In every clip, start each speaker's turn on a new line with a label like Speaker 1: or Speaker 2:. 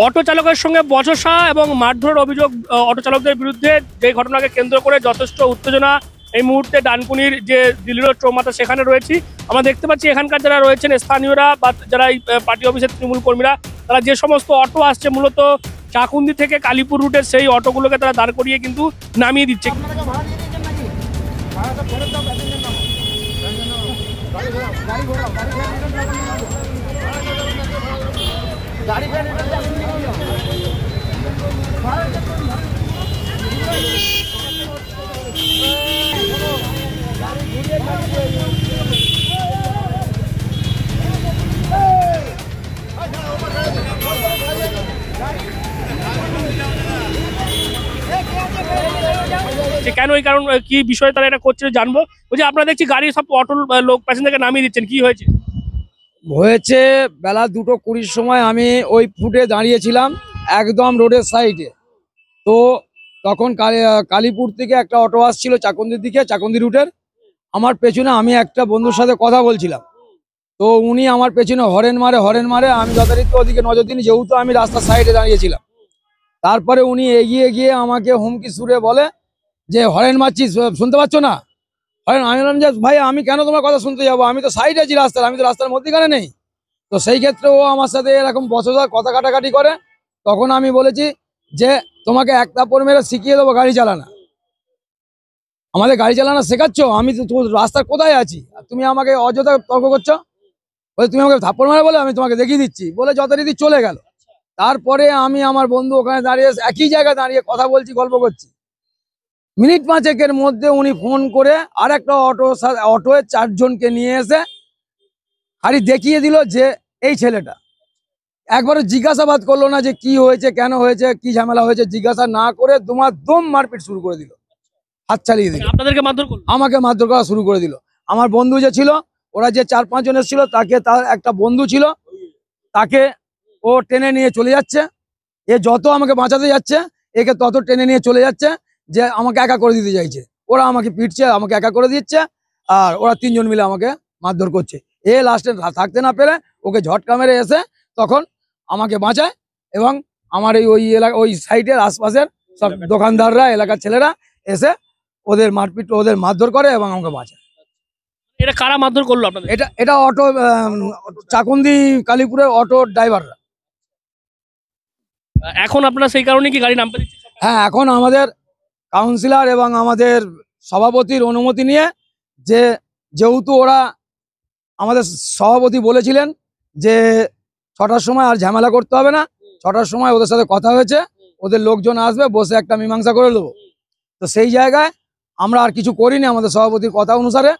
Speaker 1: Auto চালকের সঙ্গে বচসা এবং মারধরের অভিযোগ অটো চালকদের বিরুদ্ধে, যে ঘটনাকে কেন্দ্র করে যথেষ্ট উত্তেজনা এই মুহূর্তে ডানকুনির যে দিল্লি রোড চৌমাথা সেখানে রয়েছি। আমরা দেখতে পাচ্ছি এখানকার যারা রয়েছেন স্থানীয়রা বা যারা এই পার্টি অফিসের তৃণমূল কর্মীরা, তারা যে সমস্ত অটো আসছে মূলত চাকুন্দি থেকে কালীপুর রুটের, সেই অটোগুলোকে তারা দাঁড় করিয়ে কিন্তু নামিয়ে দিচ্ছে। কেন এই কারণ কি বিষয়ে তারা এটা করছে জানবো। ওই যে আপনারা দেখছি গাড়ি সব অটো লোক প্যাসেঞ্জারকে নামিয়ে দিচ্ছেন, কি হয়েছে?
Speaker 2: হয়েছে বেলা 2:20 সময় আমি ওই ফুটে দাঁড়িয়েছিলাম একদম রোডের সাইডে। তো তখন কালীপুর থেকে একটা অটো আসছিল চাকুন্দির দিকে, চাকুন্দি রুটের। আমার পেছনে আমি একটা বন্ধুর সাথে কথা বলছিলাম, তো উনি আমার পেছনে হরেন মারে। আমি যথারীতি ওদিকে নজর দিইনি, যেহেতু আমি রাস্তার সাইডে দাঁড়িয়েছিলাম। তারপরে উনি এগিয়ে গিয়ে আমাকে হুমকি সুরে বলে যে হরেন মারছিস, শুনতে পাচ্ছ না? হরেন। আমি বললাম যে ভাই আমি কেন তোমার কথা শুনতে যাবো, আমি তো সাইডে আছি রাস্তার, আমি তো রাস্তার মধ্যেখানে নেই। তো সেই ক্ষেত্রে ও আমার সাথে এরকম বচসা কথা কাটাকাটি করে। তখন আমি বলেছি যে তোমাকে এক থাপ্পড় মেরে শিখিয়ে দেবো গাড়ি চালানো। আমাদের গাড়ি চালানো শেখাচ্ছ? আমি তো রাস্তার কোথায় আছি আর তুমি আমাকে অযথা তর্ক করছো। বলে তুমি আমাকে থাপ্পড় মারে বলে আমি তোমাকে দেখিয়ে দিচ্ছি বলে যথারীতি চলে গেল। তারপরে আমি আমার বন্ধু ওখানে দাঁড়িয়ে একই জায়গায় দাঁড়িয়ে কথা বলছি, গল্প করছি। মিনিট 5-এর মধ্যে উনি ফোন করে আর একটা অটোয় 4 জনকে নিয়ে এসে খালি দেখিয়ে দিল যে এই ছেলেটা। একবারও জিজ্ঞাসাবাদ করলো না যে কি হয়েছে, কেন হয়েছে, কি ঝামেলা হয়েছে। জিজ্ঞাসা না করে দুম মারপিট শুরু করে দিল, হাত চালিয়ে দিল।
Speaker 1: আপনাদেরকে মারধর করলো?
Speaker 2: আমাকে মারধর করা শুরু করে দিল। আমার বন্ধু যে ছিল, ওরা যে 4-5 জন এসেছিল, তাকে তার একটা বন্ধু ছিল, তাকে ও টেনে নিয়ে চলে যাচ্ছে। এ যত আমাকে বাঁচাতে যাচ্ছে একে তত টেনে নিয়ে চলে যাচ্ছে, যে আমাকে একা করে দিতে চাইছে। ওরা আমাকে পিটছে, আমাকে একা করে দিচ্ছে, আর ওরা 3 জন মিলে আমাকে মারধর করছে। এ লাস্টে থাকতে না পেরে ওকে ঝটকা মেরে এসে তখন আমাকে বাঁচায়, এবং আমার ওই এলাকা ওই সাইডের আশপাশের সব দোকানদাররা, এলাকার ছেলেরা এসে ওদের মারধর করে এবং আমাকে বাঁচায়।
Speaker 1: এটা কারা মারধর করলো আপনাদের?
Speaker 2: এটা অটো চাকুন্দি কালীপুরের অটো ড্রাইভাররা।
Speaker 1: এখন আপনারা সেই কারণে কি গাড়ি নামতে দিচ্ছেন?
Speaker 2: হ্যাঁ, এখন আমাদের কাউন্সিলর এবং আমাদের সভাপতির অনুমতি নিয়ে, যেহেতু ওরা আমাদের সভাপতি বলেছিলেন যে 6টার সময় আর ঝামেলা করতে হবে না, 6টার সময় ওদের সাথে কথা হয়েছে, ওদের লোকজন আসবে, বসে একটা মীমাংসা করে দেবো। তো সেই জায়গায় আমরা আর কিছু করিনি। আমাদের সভাপতির কথা অনুসারে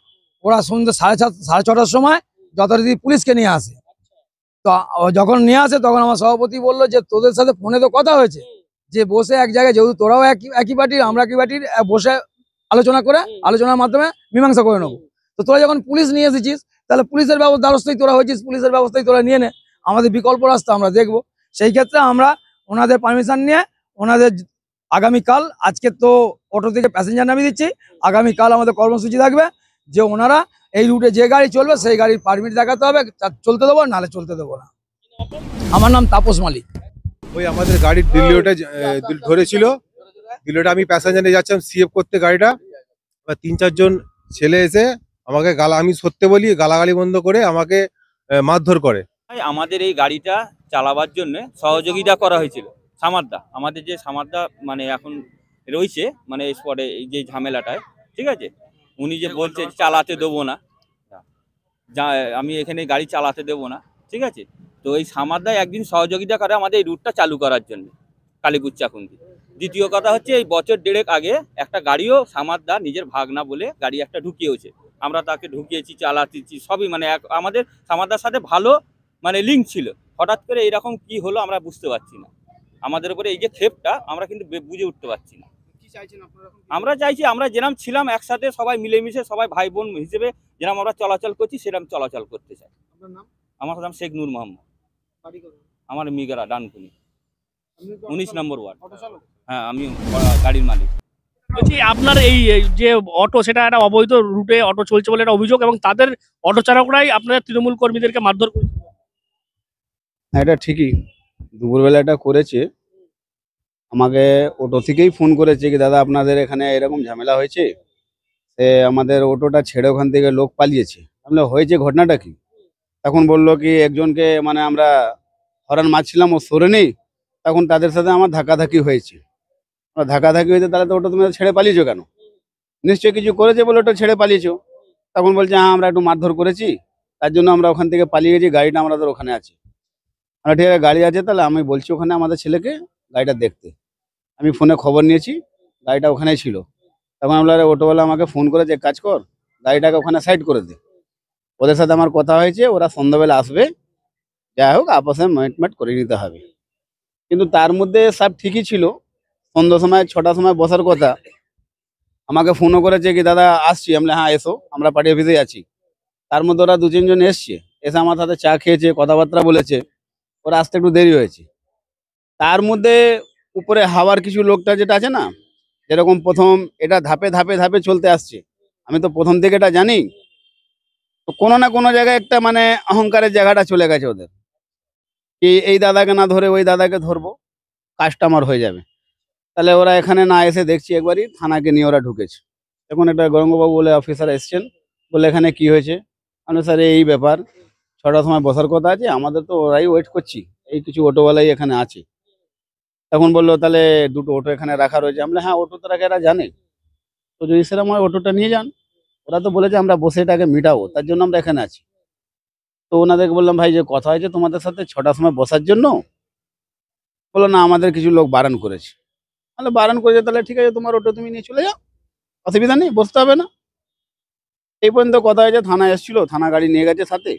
Speaker 2: ওরা সন্ধ্যে 6:30-6:30 সময় যথারীতি পুলিশকে নিয়ে আসে। তো যখন নিয়ে আসে তখন আমার সভাপতি বললো যে তোদের সাথে ফোনে তো কথা হয়েছে, যে বসে এক জায়গায়, যেহেতু তোরাও একই পার্টির আমরা একই পার্টির, বসে আলোচনা করে আলোচনার মাধ্যমে মীমাংসা করে নেবো। তো তোরা যখন পুলিশ নিয়ে এসেছিস, তাহলে পুলিশের দ্বারস্থই তোরা হয়েছিস, পুলিশের ব্যবস্থাই তোরা নিয়ে নে, আমাদের বিকল্প রাস্তা আমরা দেখবো। সেই ক্ষেত্রে আমরা ওনাদের পারমিশন নিয়ে ওনাদের আগামীকাল, আজকে তো অটো থেকে প্যাসেঞ্জার নামিয়ে দিচ্ছি, আগামীকাল আমাদের কর্মসূচি থাকবে যে ওনারা এই রুটে যে গাড়ি চলবে সেই গাড়ির পারমিট দেখাতে হবে, চলতে দেবো, নাহলে চলতে দেবো না। আমার নাম তাপস মালিক।
Speaker 3: ওই আমাদের গাড়ির দিল্লিওটা ধরেছিল, দিল্লিওটা আমি প্যাসেঞ্জার নিয়ে যাচ্ছিলাম সিএফ করতে গাড়িটা। 3-4 জন ছেলে এসে আমাকে আমি সত্যি বলি গালাগালি বন্ধ করে আমাকে মারধর করে।
Speaker 4: আমাদের এই গাড়িটা চালাবার জন্য সহযোগিতা করা হয়েছিল সামারদা, আমাদের যে সামারদা মানে এখন রয়েছে মানে এই স্পটে এই যে ঝামেলাটায়, ঠিক আছে। উনি যে বলছে চালাতে দেবো না, আমি এখানে গাড়ি চালাতে দেবো না, ঠিক আছে। তো এই সামারদা একদিন সহযোগিতা করে আমাদের এই রুটটা চালু করার জন্য কালীপুর চাকুন্দি। দ্বিতীয় কথা হচ্ছে এই বছর 1.5 আগে একটা গাড়িও সামারদা নিজের ভাগনা বলে গাড়ি একটা ঢুকিয়েছে, আমরা তাকে ঢুকিয়েছি, চালাতেছি সবই, মানে আমাদের সামারদার সাথে ভালো মানে লিঙ্ক ছিল। হঠাৎ করে এরকম কি হলো আমরা বুঝতে পারছি না। আমাদের উপরে এই যে ক্ষেপটা আমরা কিন্তু বুঝে উঠতে পারছি না। আমরা চাইছি আমরা যেরকম ছিলাম একসাথে সবাই মিলেমিশে, সবাই ভাই বোন হিসেবে যেরকম আমরা চলাচল করছি সেরকম চলাচল করতে চাই। আমার নাম শেখ নূর মোহাম্মদ, আমার মিগারা ডানকুনি 19 নম্বর ওয়ার্ড। হ্যাঁ, আমি গাড়ির মালিক।
Speaker 1: বলছি আপনার এই যে অটো, সেটা একটা অবৈধ রুটে অটো চলছে বলে একটা অভিযোগ, এবং তাদের অটো চালকরাই আপনাদের তৃণমূল কর্মীদেরকে মারধর করেছে।
Speaker 5: এটা ঠিকই, দুপুরবেলা এটা করেছে, আমাকে অটো থেকেই ফোন করেছে কি দাদা আপনাদের এখানে এরকম ঝামেলা হয়েছে, সে আমাদের অটোটা ছেড়ে ওখান থেকে লোক পালিয়েছে। আমরা হয়েছে ঘটনাটা কি? তখন বললো কি একজনকে মানে আমরা হরান মারছিলাম ও সরে নেই, তখন তাদের সাথে আমার ধাক্কাধাক্কি হয়েছে। ধাক্কাধাক্কি হয়েছে, তাহলে তো ওটা তুমি ছেড়ে পালিয়েছো কেন? নিশ্চয়ই কিছু করেছে বলে ওটা ছেড়ে পালিয়েছো। তখন বলছে হ্যাঁ আমরা একটু মারধর করেছি, তার জন্য আমরা ওখান থেকে পালিয়ে গেছি, গাড়িটা আমাদের ওখানে আছে। আমরা ঠিক আছে গাড়ি আছে, তাহলে আমি বলছি ওখানে আমাদের ছেলেকে গাড়িটা দেখতে। আমি ফোনে খবর নিয়েছি, গাড়িটা ওখানেই ছিল। তখন আমরা অটোওয়ালা আমাকে ফোন করেছে এক কাজ কর, গাড়িটাকে ওখানে সাইড করে দে। ওদের সাথে আমার কথা হয়েছে, ওরা সন্ধ্যাবেলা আসবে, যাই হোক আপসে মেট করে নিতে হবে। কিন্তু তার মধ্যে সব ঠিকই ছিল, সন্ধ্যার সময় 6টার সময় বসার কথা, আমাকে ফোনও করেছে কি দাদা আসছি। আমি বললাম, হ্যাঁ এসো, আমরা পার্টি অফিসে আছি। তার মধ্যে ওরা 2-3 জন এসছে, এসে আমার সাথে চা খেয়েছে, কথাবার্তা বলেছে, ওরা আসতে একটু দেরি হয়েছে। তার মধ্যে উপরে হাওয়ার কিছু লোকটা যেটা আছে না, যেরকম প্রথম এটা ধাপে ধাপে ধাপে চলতে আসছে, আমি তো প্রথম থেকে এটা জানি, তো কোনো না কোনো জায়গায় একটা মানে অহংকারের জায়গাটা চলে গেছে ওদের, কি এই দাদাকে না ধরে ওই দাদাকে ধরবো, কাস্টমার হয়ে যাবে। তাহলে ওরা এখানে না এসে দেখছি একবারই থানাকে নিয়ে ওরা ঢুকেছে। এখন একটা গৌরঙ্গবাবু বলে অফিসার এসছেন, বলে এখানে কি হয়েছে। আমি স্যার এই ব্যাপার, 6টার সময় বসার কথা আছে, আমাদের তো ওরাই ওয়েট করছি, এই কিছু অটোওয়ালাই এখানে আছে। তখন বললো তাহলে 2টো অটো এখানে রাখা রয়েছে। আমরা হ্যাঁ অটো তো রাখা, এরা জানে, তো যদি সেরকম হয় অটোটা নিয়ে যান। ওরা তো বলেছে আমরা বসে এটাকে মিটাবো, তার জন্য আমরা এখানে আছি। তো ওনাদেরকে বললাম ভাই যে কথা হয়েছে তোমাদের সাথে 6টার সময় বসার জন্য, বললো না আমাদের কিছু লোক বারণ করেছে। তাহলে বারণ করেছে, তাহলে ঠিক আছে তোমার অটো তুমি নিয়ে চলে যাও, অসুবিধা নেই, বসতে হবে না। এই পর্যন্ত কথা হয়েছে, থানা এসেছিল, থানা গাড়ি নিয়ে গেছে সাথে।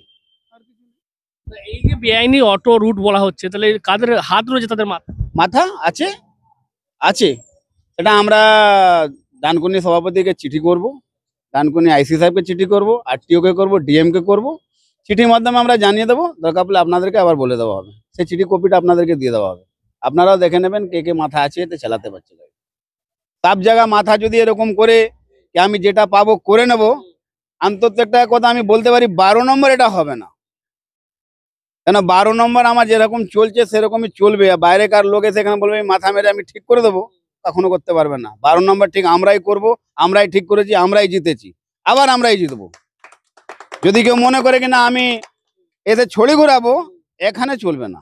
Speaker 1: এই যে বেআইনি অটো রুট বলা হচ্ছে, তাহলে কাদের হাত রয়েছে তাদের মাথা?
Speaker 5: মাথা আছে, আছে। এটা আমরা ডানকুনি সভাপতিকে চিঠি করব, ডানকুনি আইসি সাহেবকে চিঠি করব, আরটিওকে করব, ডিএমকে করব। চিঠির মাধ্যমে আমরা জানিয়ে দেবো, দরকার পড়লে আপনাদেরকে আবার বলে দেওয়া হবে, সেই চিঠি কপিটা আপনাদেরকে দিয়ে দেওয়া হবে। আপনারাও দেখে নেবেন কে কে মাথা আছে এতে চালাতে পারছে। সব জায়গা মাথা যদি এরকম করে যে আমি যেটা পাবো করে নেব, অন্তত একটা কথা আমি বলতে পারি 12 নম্বর এটা হবে না। কেন 12 নম্বর আমার যেরকম চলছে সেরকমই চলবে, আর বাইরেকার লোক এসে এখানে বলবে এই মাথা মেরে আমি ঠিক করে দেবো, কখনো করতে পারবে না। 12 নম্বর ঠিক আমরাই করব, আমরাই ঠিক করেছি, আমরাই জিতেছি, আবার আমরাই জিতবো। যদি কেউ মনে করে কিনা আমি এতে ছড়ি ঘুরাবো, এখানে চলবে না,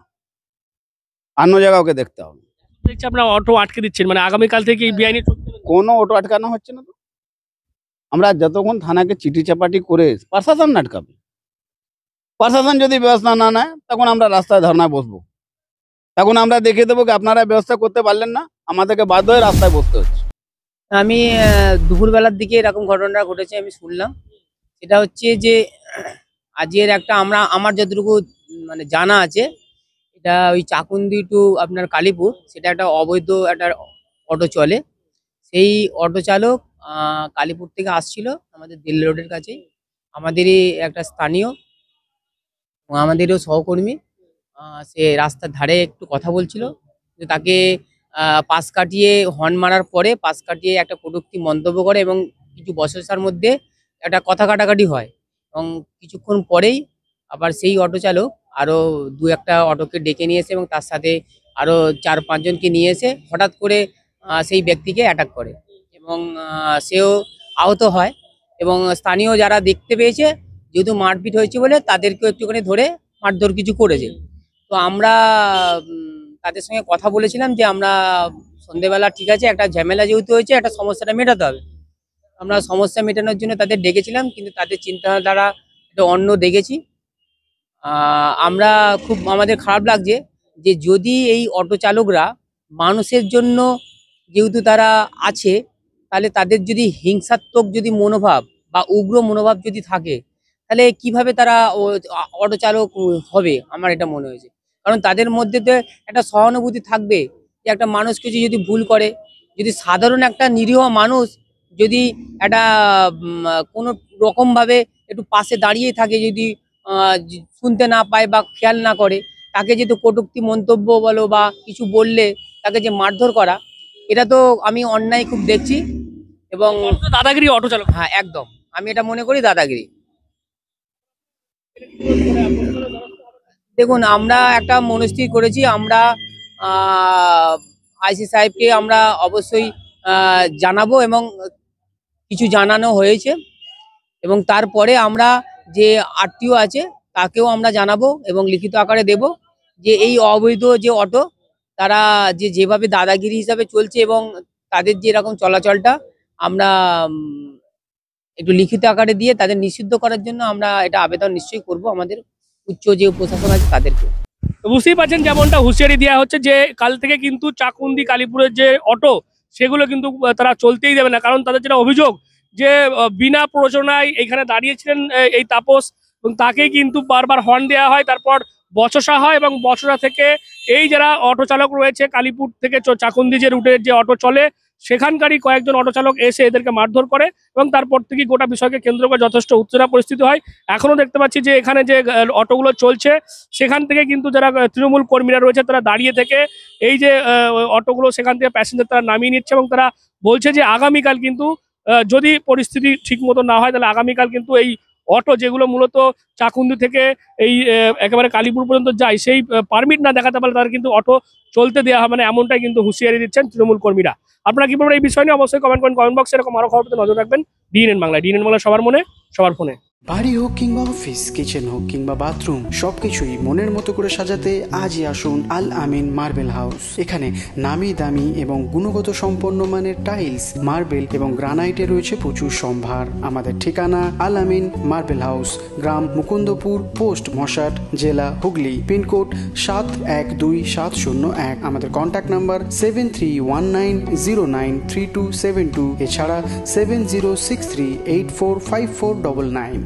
Speaker 5: অন্য জায়গায় ওকে দেখতে হবে।
Speaker 1: দেখছি আপনারা অটো আটকে দিচ্ছেন, মানে আগামীকাল থেকে এই বেআইনি
Speaker 5: কোনো অটো আটকানো হচ্ছে না। তো আমরা যতক্ষণ থানাকে চিঠি চাপাটি করে, প্রশাসন না আটকাবে, প্রশাসন যদি ব্যবস্থা না নেয় তখন আমরা রাস্তায় ধর্নায় বসবো। তখন আমরা দেখিয়ে দেবো কি আপনারা ব্যবস্থা করতে পারলেন না, আমাদেরকে বাধ্য হয়ে রাস্তায় বসতে হচ্ছে।
Speaker 6: আমি দুপুরবেলার দিকে এরকম ঘটনাটা ঘটেছে আমি শুনলাম। এটা হচ্ছে যে আজকের একটা আমার যতটুকু মানে জানা আছে, এটা ওই চাকুন্দি টু আপনার কালীপুর, সেটা একটা অবৈধ একটা অটো চলে। সেই অটো চালক কালীপুর থেকে আসছিল আমাদের দিল্লি রোডের কাছেই, আমাদেরই একটা স্থানীয় এবং আমাদেরও সহকর্মী। সে রাস্তার ধারে একটু কথা বলছিল, যে তাকে পাশ কাটিয়ে হর্ন মারার পরে পাশ কাটিয়ে একটা কটূক্তি মন্তব্য করে এবং কিছু বচসার মধ্যে একটা কথা কাটাকাটি হয়। এবং কিছুক্ষণ পরেই আবার সেই অটো চালক আরও 2-1টা অটোকে ডেকে নিয়ে এসে এবং তার সাথে আরও 4-5 জনকে নিয়ে এসে হঠাৎ করে সেই ব্যক্তিকে অ্যাটাক করে এবং সেও আহত হয়। এবং স্থানীয় যারা দেখতে পেয়েছে, যেহেতু মারপিট হয়েছে বলে তাদেরকেও একটুখানি ধরে মারধর কিছু করেছে। তো আমরা তাদের সঙ্গে কথা বলেছিলাম যে আমরা সন্ধেবেলা ঠিক আছে, একটা ঝামেলা যেহেতু হয়েছে, একটা সমস্যাটা মেটাতে হবে। আমরা সমস্যা মেটানোর জন্য তাদের ডেকেছিলাম, কিন্তু তাদের চিন্তাধারা একটা অন্য দেখেছি। আমরা খুব আমাদের খারাপ লাগছে যে যদি এই অটো চালকরা মানুষের জন্য যেহেতু তারা আছে, তাহলে তাদের যদি হিংসাত্মক যদি মনোভাব বা উগ্র মনোভাব যদি থাকে, তাহলে কিভাবে তারা অটো চালক হবে, আমার এটা মনে হয়েছে। কারণ তাদের মধ্যে তো একটা সহানুভূতি থাকবে, যে একটা মানুষ কিছু যদি ভুল করে, যদি সাধারণ একটা নিরীহ মানুষ যদি একটা কোনো রকমভাবে একটু পাশে দাঁড়িয়ে থাকে, যদি শুনতে না পায় বা খেয়াল না করে, তাকে যদি কটূক্তি মন্তব্য বলো বা কিছু বললে তাকে যে মারধর করা, এটা তো আমি অন্যায় খুব দেখছি। এবং
Speaker 1: দাদাগিরি অটো চালক।
Speaker 6: হ্যাঁ একদম, আমি এটা মনে করি দাদাগিরি। দেখুন, আমরা একটা মনস্থির করেছি, আমরা আইসি সাহেবকে আমরা অবশ্যই জানাবো এবং কিছু জানানো হয়েছে, এবং তারপরে আমরা যে আরটিও আছে তাকেও আমরা জানাবো এবং লিখিত আকারে দেব যে এই অবৈধ যে অটো তারা যেভাবে দাদাগিরি হিসাবে চলছে এবং তাদের যে এরকম চলাচলটা আমরা একটু লিখিত আকারে দিয়ে তাদের নিষিদ্ধ করার জন্য আমরা এটা আবেদন নিশ্চয়ই করব আমাদের উচ্চ যে প্রশাসন আছে তাদেরকে।
Speaker 1: তো বুঝতেই পারছেন যেমনটা হুঁশিয়ারি দেওয়া হচ্ছে যে কাল থেকে কিন্তু চাকুন্দি কালীপুরের যে অটো সেগুলো কিন্তু তারা চলতেই দেবে না, কারণ তাদের যেটা অভিযোগ যে বিনা প্ররোচনায় এখানে দাঁড়িয়েছিলেন এই তাপস, এবং তাকেই কিন্তু বারবার হর্ন দেওয়া হয়, তারপর বচসা হয়, এবং বচসা থেকে এই যারা অটো চালক রয়েছে কালীপুর থেকে চাকুন্দি যে রুটের যে অটো চলে সেখানকারই কয়েকজন অটো চালক এসে এদেরকে মারধর করে, এবং তারপর থেকে গোটা বিষয়কে কেন্দ্র করে যথেষ্ট উত্তেজনা পরিস্থিতি হয়। এখনো দেখতে পাচ্ছি যে এখানে যে অটোগুলো চলছে সেখান থেকে কিন্তু যারা তৃণমূল কর্মীরা রয়েছে তারা দাঁড়িয়ে থেকে এই যে অটোগুলো সেখান থেকে প্যাসেঞ্জার তারা নামিয়ে নিচ্ছে, এবং তারা বলছে যে আগামীকাল কিন্তু যদি পরিস্থিতি ঠিক মতো না হয় তাহলে আগামীকাল কিন্তু এই অটো যেগুলো মূলত চাকুন্দি থেকে এই একেবারে কালীপুর পর্যন্ত যায় সেই পারমিট না দেখাতে পারলে তাদের কিন্তু অটো চলতে দেওয়া হবে না, এমনটাই কিন্তু হুঁশিয়ারি দিচ্ছেন তৃণমূল কর্মীরা। আপনারা কি বলবেন এই বিষয় নিয়ে অবশ্যই কমেন্ট করেন কমেন্ট বক্সে। এরকম আরো খবর পেতে নজর রাখবেন ডিএনএন বাংলায়। ডিএনএন বাংলা সবার মনে সবার ফোনে।
Speaker 7: বাড়ি হোক কিংবা অফিস, কিচেন হোক কিংবা বাথরুম, সবকিছুই মনের মতো করে সাজাতে আজই আসুন আল আমিন মার্বেল হাউস। এখানে নামি দামি এবং গুণগত সম্পন্ন মানের টাইলস, মার্বেল এবং গ্রানাইটে রয়েছে প্রচুর সম্ভার। আমাদের ঠিকানা আল আমিন মার্বেল হাউস, গ্রাম মুকুন্দপুর, পোস্ট মশাট, জেলা হুগলি, পিনকোড 712701। আমাদের কন্ট্যাক্ট নাম্বার 7319093272, এছাড়া 7063845499।